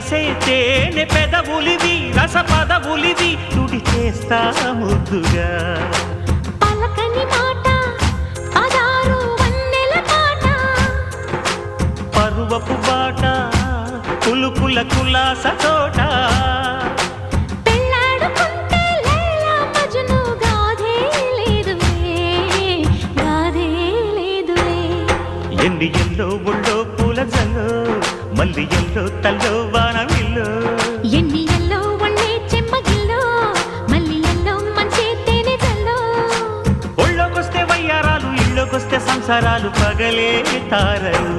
చేసే తేనె పెదవులివి రస పదవులివి తుడి చేస్తా ముద్దుగా పలకని మాట పదారు వన్నెల పాట పరువపు బాట కులుకుల కులాస తోట పెళ్ళాడుకుంటే లైలా మజ్ను గాథే లేదులే ఎండి ఎల్లో ఒళ్ళో పూల జల్లో మల్లి ఎల్లో తల్లో వానవిల్లో ఎన్ని ఎల్లో ఒళ్ళే చెమ్మగిల్లో మల్లి ఎల్లో మంచి తేనె జల్లో ఒళ్ళోకొస్తే వయ్యారాలు ఇళ్ళోకొస్తే సంసారాలు పగలే తారలు